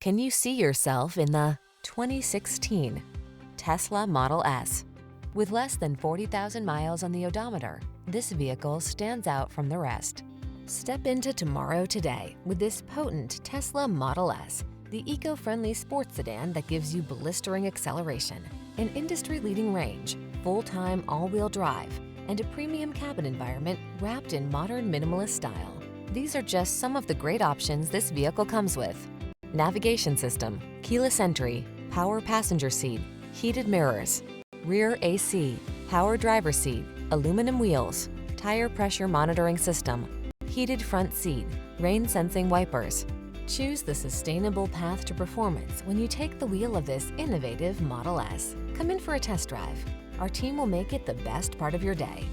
Can you see yourself in the 2016 Tesla Model S? With less than 40,000 miles on the odometer, this vehicle stands out from the rest. Step into tomorrow today with this potent Tesla Model S, the eco-friendly sports sedan that gives you blistering acceleration, an industry-leading range, full-time all-wheel drive, and a premium cabin environment wrapped in modern minimalist style. These are just some of the great options this vehicle comes with: navigation system, keyless entry, power passenger seat, heated mirrors, rear AC, power driver seat, aluminum wheels, tire pressure monitoring system, heated front seat, rain sensing wipers. Choose the sustainable path to performance when you take the wheel of this innovative Model S. Come in for a test drive. Our team will make it the best part of your day.